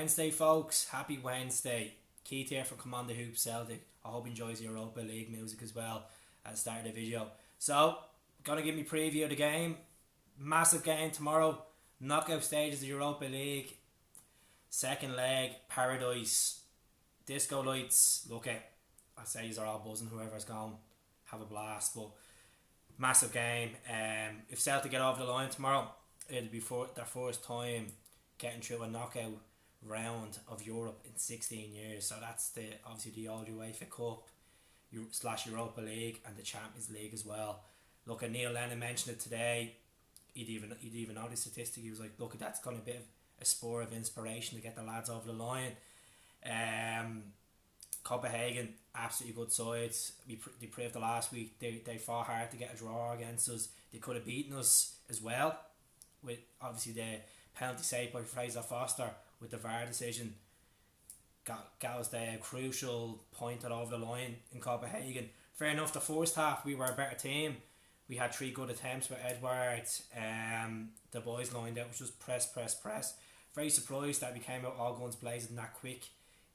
Wednesday, folks. Happy Wednesday. Keith here from Command the Hoop Celtic. I hope you enjoys the Europa League music as well at the start of the video. So, gonna give me preview of the game. Massive game tomorrow. Knockout stages of the Europa League. Second leg, Paradise. Disco lights. Look at, I say these are all buzzing. Whoever's gone, have a blast. But massive game. If Celtic get over the line tomorrow, it'll be their first time getting through a knockout round of Europe in 16 years. So that's obviously the old UEFA Cup / Europa League and the Champions League as well. Look, at Neil Lennon mentioned it today. He'd even know the statistic. He was like, look, that's got a bit of a spur of inspiration to get the lads over the line. Copenhagen, absolutely good sides. They proved the last week they fought hard to get a draw against us. They could have beaten us as well, with obviously the penalty saved by Fraser Foster with the VAR decision. Got us the crucial point that over the line in Copenhagen. Fair enough, the first half we were a better team. We had 3 good attempts with Edward. The boys lined up, which was press. Very surprised that we came out all guns blazing that quick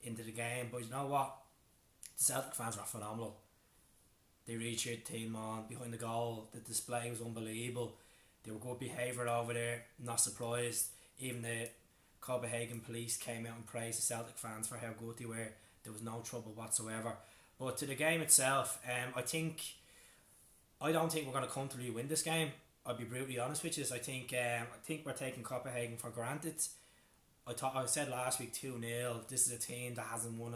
into the game. But you know what? The Celtic fans were phenomenal. They really cheered the team on behind the goal. The display was unbelievable. They were good behaviour over there. Not surprised. Even the Copenhagen police came out and praised the Celtic fans for how good they were. There was no trouble whatsoever. But to the game itself, I don't think we're going to comfortably win this game. I'll be brutally honest with you. I think we're taking Copenhagen for granted. I said last week 2-0. This is a team that hasn't won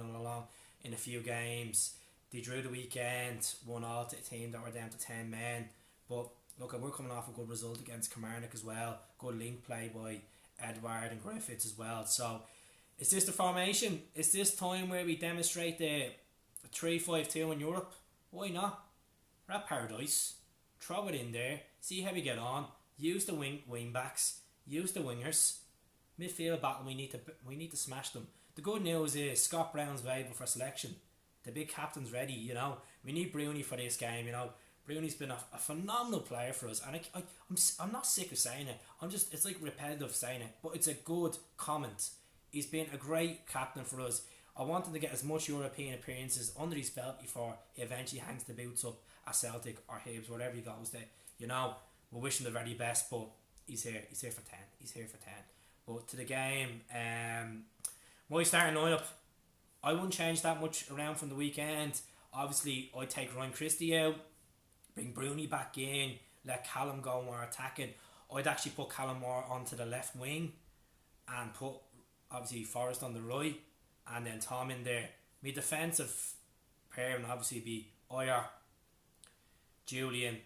in a few games. They drew the weekend, 1-1 to a team that were down to 10 men. But look, we're coming off a good result against Kilmarnock as well. Good link play by Edward and Griffiths as well. So, is this the formation? Is this time where we demonstrate the 3-5-2 in Europe? Why not? We're at Paradise. Throw it in there. See how we get on. Use the wing backs. Use the wingers. Midfield battle. We need to smash them. The good news is Scott Brown's available for selection. The big captain's ready. You know, we need Bruni for this game. You know, Bruni's been a phenomenal player for us, and I'm not sick of saying it. It's like repetitive saying it, but it's a good comment. He's been a great captain for us. I want him to get as much European appearances under his belt before he eventually hangs the boots up at Celtic or Hibs, wherever he goes there. You know, we're wishing the very best, but he's here. He's here for 10. He's here for 10. But to the game, my starting lineup, I wouldn't change that much around from the weekend. Obviously, I'd take Ryan Christie out, bring Bruni back in, let Callum go more attacking. I'd actually put Callum more onto the left wing and put, obviously, Forrest on the right and then Tom in there. My defensive pair would obviously be Oyer, Julian,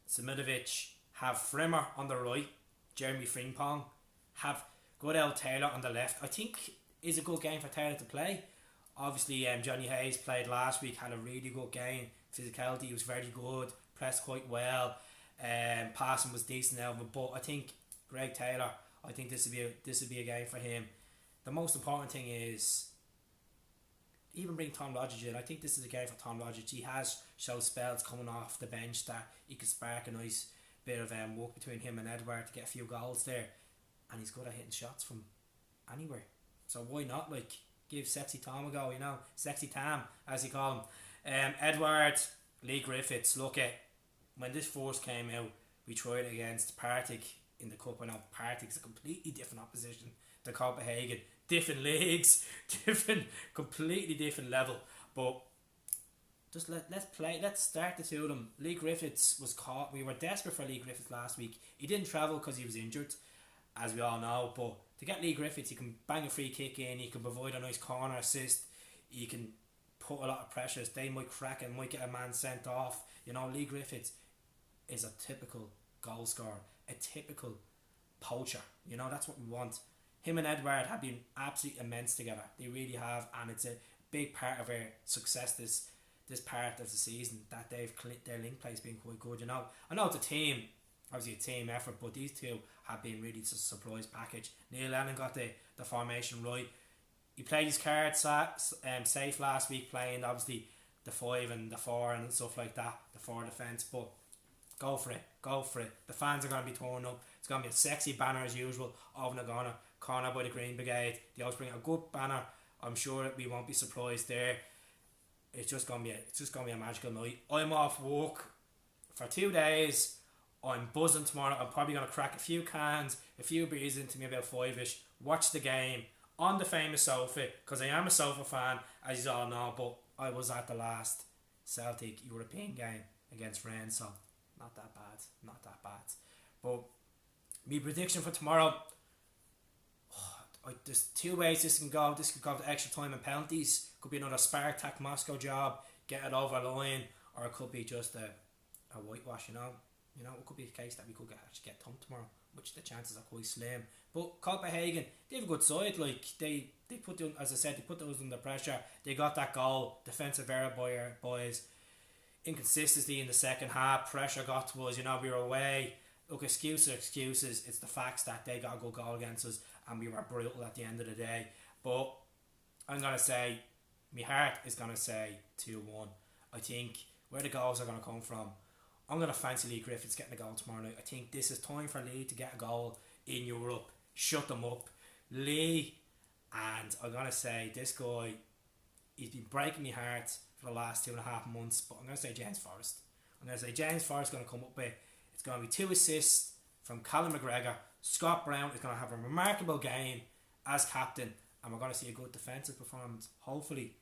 Simidovic, have Frimmer on the right, Jeremy Frimpong, have Goodell Taylor on the left. I think is a good game for Taylor to play. Obviously, Johnny Hayes played last week, had a really good game. Physicality was very good, pressed quite well. Passing was decent out of it, but I think Greg Taylor, I think this would be a game for him. The most important thing is even bring Tom Lodgage in. I think this is a game for Tom Lodgage. He has shown spells coming off the bench that he could spark a nice bit of work between him and Edward to get a few goals there, and he's good at hitting shots from anywhere. So why not give Sexy Tom a go? You know, Sexy Tam as he call him. Edward, Leigh Griffiths. Look at when this first came out, we tried it against Partick in the cup. I know Partick's a completely different opposition to Copenhagen. Different leagues, completely different level. But just let's play. Let's start the two of them. Leigh Griffiths was caught. We were desperate for Leigh Griffiths last week. He didn't travel because he was injured, as we all know. But to get Leigh Griffiths, he can bang a free kick in. He can provide a nice corner assist. He can put a lot of pressure. They might crack and might get a man sent off. You know, Leigh Griffiths is a typical goal scorer, a typical poacher. You know, that's what we want. Him and Edward have been absolutely immense together. They really have, and it's a big part of our success this part of the season that their link play has been quite good. You know, I know it's a team, obviously a team effort, but these two have been really a surprise package. Neil Lennon got the formation right. He played his cards safe last week, playing obviously the 5 and the 4 and stuff like that, the 4 defence, but go for it. The fans are going to be torn up. It's going to be a sexy banner as usual over the corner. corner by the Green Brigade. They always bring a good banner. I'm sure we won't be surprised there. It's just gonna be a magical night. I'm off work for 2 days. I'm buzzing tomorrow. I'm probably gonna crack a few cans, a few beers into me about 5ish. Watch the game on the famous sofa, because I am a sofa fan, as you all know. But I was at the last Celtic European game against Rennes, so not that bad. But my prediction for tomorrow, there's 2 ways this can go. This could go to extra time and penalties. Could be another Spartak Moscow job, get it over the line, or it could be just a whitewash. It could be the case that we could actually get thumped tomorrow, which the chances are quite slim. But Copenhagen, they have a good side. Like they put them, as I said, they put those under pressure. They got that goal. Defensive error boys. Inconsistency in the second half. Pressure got to us. We were away. Look, excuses. It's the facts that they got a good goal against us and we were brutal at the end of the day. But I'm going to say, my heart is going to say 2-1. I think where the goals are going to come from, I'm going to fancy Leigh Griffiths getting a goal tomorrow night. I think this is time for Leigh to get a goal in Europe. Shut them up. Leigh, and I'm going to say this guy, he's been breaking my heart for the last 2.5 months, but I'm going to say James Forrest. James Forrest is going to come up with, it's going to be 2 assists from Callum McGregor. Scott Brown is going to have a remarkable game as captain, and we're going to see a good defensive performance, hopefully.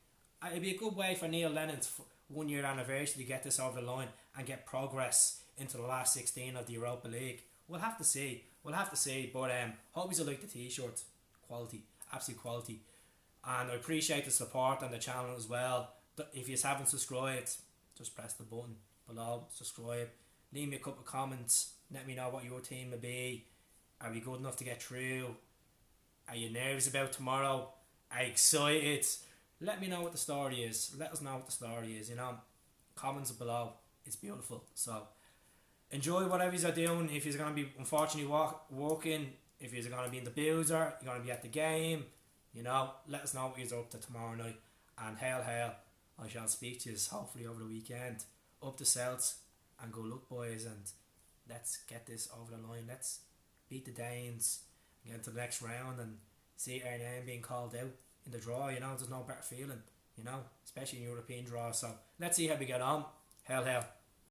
It'll be a good way for Neil Lennon's 1-year anniversary to get this over the line and get progress into the last 16 of the Europa League. We'll have to see, but hope you like the t-shirt. Quality, absolute quality. And I appreciate the support on the channel as well. If you haven't subscribed, just press the button below, subscribe, leave me a couple of comments, let me know what your team will be. Are we good enough to get through? Are you nervous about tomorrow? Are you excited? Let me know what the story is. Let us know what the story is, Comments below. It's beautiful. So enjoy whatever you're doing. If you're going to be unfortunately walking, if you're going to be in the boozer, you're going to be at the game, let us know what you're up to tomorrow night. And hail, I shall speak to you hopefully over the weekend. Up the Celts and go look, boys, and let's get this over the line. Let's beat the Danes, get into the next round and see our name being called out in the draw. There's no better feeling, especially in European draw. So let's see how we get on. Hail.